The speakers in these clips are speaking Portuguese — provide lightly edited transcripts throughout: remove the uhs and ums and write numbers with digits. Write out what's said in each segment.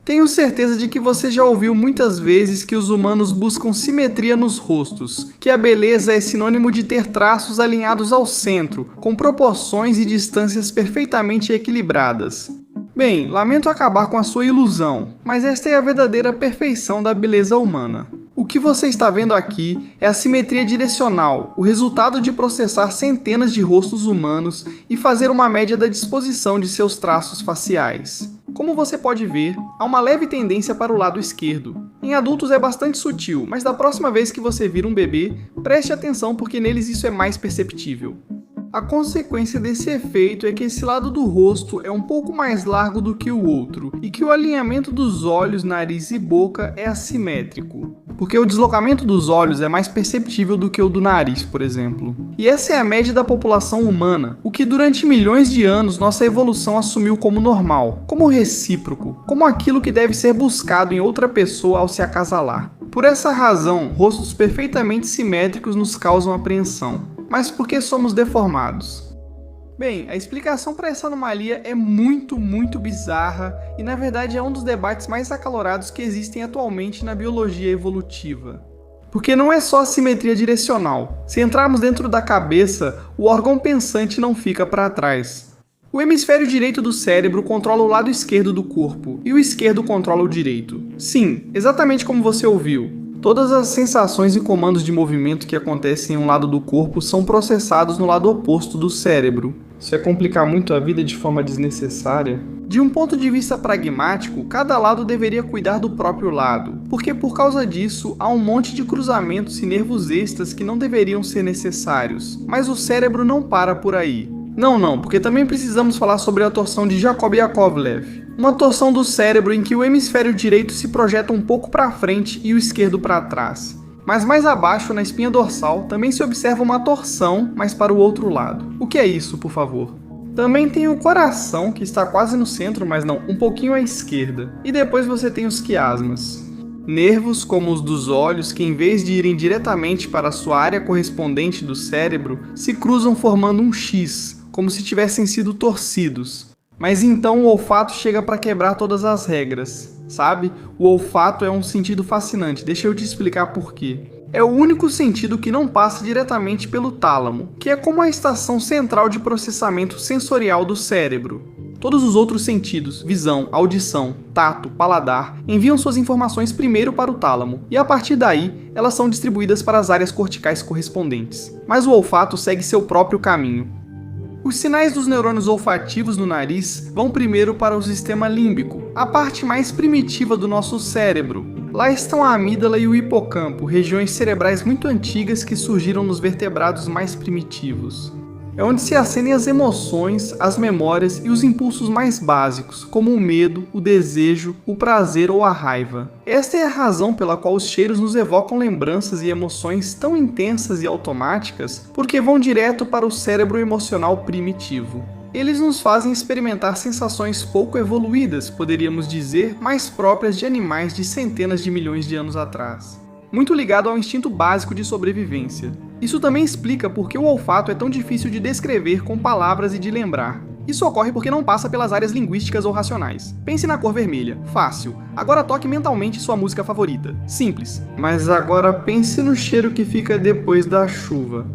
Tenho certeza de que você já ouviu muitas vezes que os humanos buscam simetria nos rostos, que a beleza é sinônimo de ter traços alinhados ao centro, com proporções e distâncias perfeitamente equilibradas. Bem, lamento acabar com a sua ilusão, mas esta é a verdadeira perfeição da beleza humana. O que você está vendo aqui é a simetria direcional, o resultado de processar centenas de rostos humanos e fazer uma média da disposição de seus traços faciais. Como você pode ver, há uma leve tendência para o lado esquerdo. Em adultos é bastante sutil, mas da próxima vez que você vir um bebê, preste atenção porque neles isso é mais perceptível. A consequência desse efeito é que esse lado do rosto é um pouco mais largo do que o outro, e que o alinhamento dos olhos, nariz e boca é assimétrico, porque o deslocamento dos olhos é mais perceptível do que o do nariz, por exemplo. E essa é a média da população humana, o que durante milhões de anos nossa evolução assumiu como normal, como recíproco, como aquilo que deve ser buscado em outra pessoa ao se acasalar. Por essa razão, rostos perfeitamente simétricos nos causam apreensão. Mas por que somos deformados? Bem, a explicação para essa anomalia é muito bizarra e na verdade é um dos debates mais acalorados que existem atualmente na biologia evolutiva. Porque não é só a simetria direcional. Se entrarmos dentro da cabeça, o órgão pensante não fica para trás. O hemisfério direito do cérebro controla o lado esquerdo do corpo e o esquerdo controla o direito. Sim, exatamente como você ouviu. Todas as sensações e comandos de movimento que acontecem em um lado do corpo são processados no lado oposto do cérebro. Isso é complicar muito a vida de forma desnecessária. De um ponto de vista pragmático, cada lado deveria cuidar do próprio lado, porque por causa disso há um monte de cruzamentos e nervos extras que não deveriam ser necessários. Mas o cérebro não para por aí. Não, porque também precisamos falar sobre a torção de Jacob-Yakovlev. Uma torção do cérebro em que o hemisfério direito se projeta um pouco para frente e o esquerdo para trás. Mas mais abaixo, na espinha dorsal, também se observa uma torção, mas para o outro lado. O que é isso, por favor? Também tem o coração, que está quase no centro, mas não, um pouquinho à esquerda. E depois você tem os quiasmas. Nervos, como os dos olhos, que em vez de irem diretamente para a sua área correspondente do cérebro, se cruzam formando um X, como se tivessem sido torcidos. Mas então o olfato chega para quebrar todas as regras, sabe? O olfato é um sentido fascinante, deixa eu te explicar por quê. É o único sentido que não passa diretamente pelo tálamo, que é como a estação central de processamento sensorial do cérebro. Todos os outros sentidos, visão, audição, tato, paladar, enviam suas informações primeiro para o tálamo, e a partir daí, elas são distribuídas para as áreas corticais correspondentes. Mas o olfato segue seu próprio caminho. Os sinais dos neurônios olfativos no nariz vão primeiro para o sistema límbico, a parte mais primitiva do nosso cérebro. Lá estão a amígdala e o hipocampo, regiões cerebrais muito antigas que surgiram nos vertebrados mais primitivos. É onde se acendem as emoções, as memórias e os impulsos mais básicos, como o medo, o desejo, o prazer ou a raiva. Esta é a razão pela qual os cheiros nos evocam lembranças e emoções tão intensas e automáticas, porque vão direto para o cérebro emocional primitivo. Eles nos fazem experimentar sensações pouco evoluídas, poderíamos dizer, mais próprias de animais de centenas de milhões de anos atrás. Muito ligado ao instinto básico de sobrevivência. Isso também explica por que o olfato é tão difícil de descrever com palavras e de lembrar. Isso ocorre porque não passa pelas áreas linguísticas ou racionais. Pense na cor vermelha. Fácil. Agora toque mentalmente sua música favorita. Simples. Mas agora pense no cheiro que fica depois da chuva.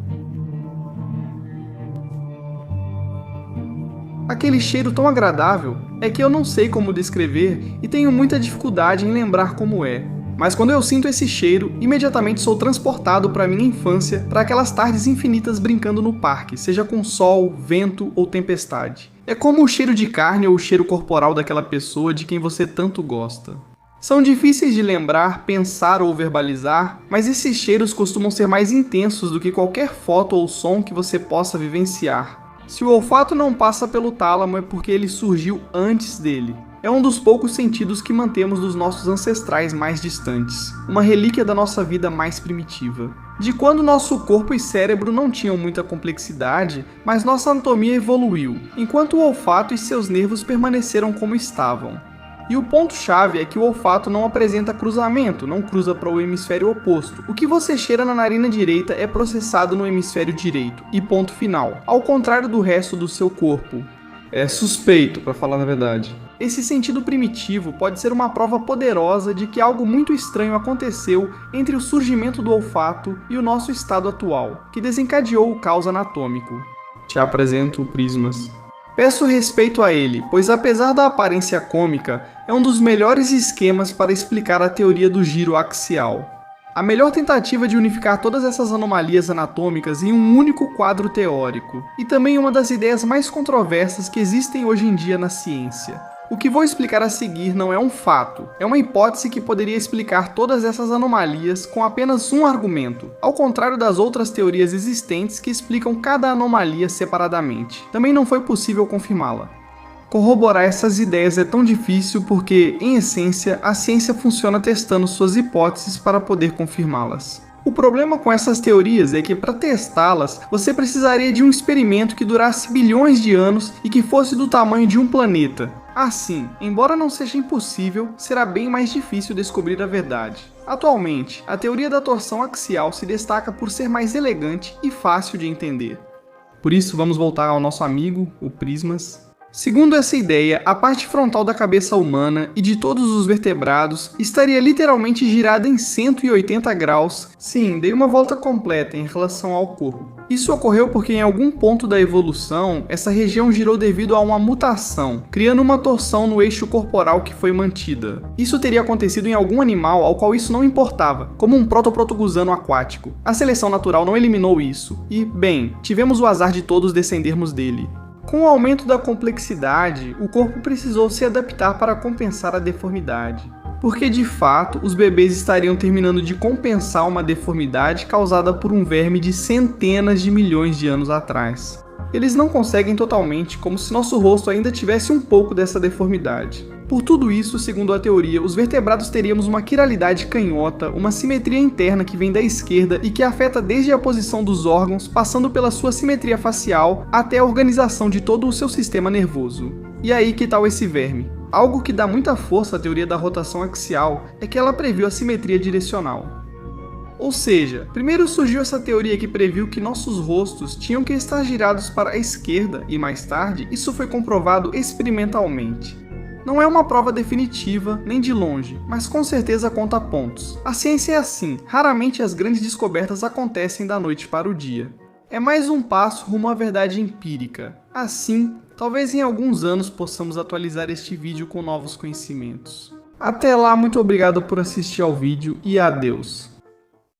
Aquele cheiro tão agradável é que eu não sei como descrever e tenho muita dificuldade em lembrar como é. Mas quando eu sinto esse cheiro, imediatamente sou transportado para minha infância, para aquelas tardes infinitas brincando no parque, seja com sol, vento ou tempestade. É como o cheiro de carne ou o cheiro corporal daquela pessoa de quem você tanto gosta. São difíceis de lembrar, pensar ou verbalizar, mas esses cheiros costumam ser mais intensos do que qualquer foto ou som que você possa vivenciar. Se o olfato não passa pelo tálamo é porque ele surgiu antes dele. É um dos poucos sentidos que mantemos dos nossos ancestrais mais distantes, uma relíquia da nossa vida mais primitiva. De quando nosso corpo e cérebro não tinham muita complexidade, mas nossa anatomia evoluiu, enquanto o olfato e seus nervos permaneceram como estavam. E o ponto-chave é que o olfato não apresenta cruzamento, não cruza para o hemisfério oposto. O que você cheira na narina direita é processado no hemisfério direito, e ponto final, ao contrário do resto do seu corpo. É suspeito, para falar a verdade. Esse sentido primitivo pode ser uma prova poderosa de que algo muito estranho aconteceu entre o surgimento do olfato e o nosso estado atual, que desencadeou o caos anatômico. Te apresento o Prismas. Peço respeito a ele, pois apesar da aparência cômica, é um dos melhores esquemas para explicar a teoria do giro axial. A melhor tentativa de unificar todas essas anomalias anatômicas em um único quadro teórico, e também uma das ideias mais controversas que existem hoje em dia na ciência. O que vou explicar a seguir não é um fato, é uma hipótese que poderia explicar todas essas anomalias com apenas um argumento, ao contrário das outras teorias existentes que explicam cada anomalia separadamente. Também não foi possível confirmá-la. Corroborar essas ideias é tão difícil porque, em essência, a ciência funciona testando suas hipóteses para poder confirmá-las. O problema com essas teorias é que, para testá-las, você precisaria de um experimento que durasse bilhões de anos e que fosse do tamanho de um planeta. Assim, embora não seja impossível, será bem mais difícil descobrir a verdade. Atualmente, a teoria da torção axial se destaca por ser mais elegante e fácil de entender. Por isso, vamos voltar ao nosso amigo, o Prismas. Segundo essa ideia, a parte frontal da cabeça humana e de todos os vertebrados estaria literalmente girada em 180 graus. Sim, dei uma volta completa em relação ao corpo. Isso ocorreu porque em algum ponto da evolução, essa região girou devido a uma mutação, criando uma torção no eixo corporal que foi mantida. Isso teria acontecido em algum animal ao qual isso não importava, como um protoprodogusano aquático. A seleção natural não eliminou isso, e, bem, tivemos o azar de todos descendermos dele. Com o aumento da complexidade, o corpo precisou se adaptar para compensar a deformidade. Porque, de fato, os bebês estariam terminando de compensar uma deformidade causada por um verme de centenas de milhões de anos atrás. Eles não conseguem totalmente, como se nosso rosto ainda tivesse um pouco dessa deformidade. Por tudo isso, segundo a teoria, os vertebrados teríamos uma quiralidade canhota, uma simetria interna que vem da esquerda e que afeta desde a posição dos órgãos, passando pela sua simetria facial, até a organização de todo o seu sistema nervoso. E aí que tal esse verme? Algo que dá muita força à teoria da rotação axial é que ela previu a simetria direcional. Ou seja, primeiro surgiu essa teoria que previu que nossos rostos tinham que estar girados para a esquerda e mais tarde isso foi comprovado experimentalmente. Não é uma prova definitiva, nem de longe, mas com certeza conta pontos. A ciência é assim, raramente as grandes descobertas acontecem da noite para o dia. É mais um passo rumo à verdade empírica. Assim, talvez em alguns anos possamos atualizar este vídeo com novos conhecimentos. Até lá, muito obrigado por assistir ao vídeo e adeus!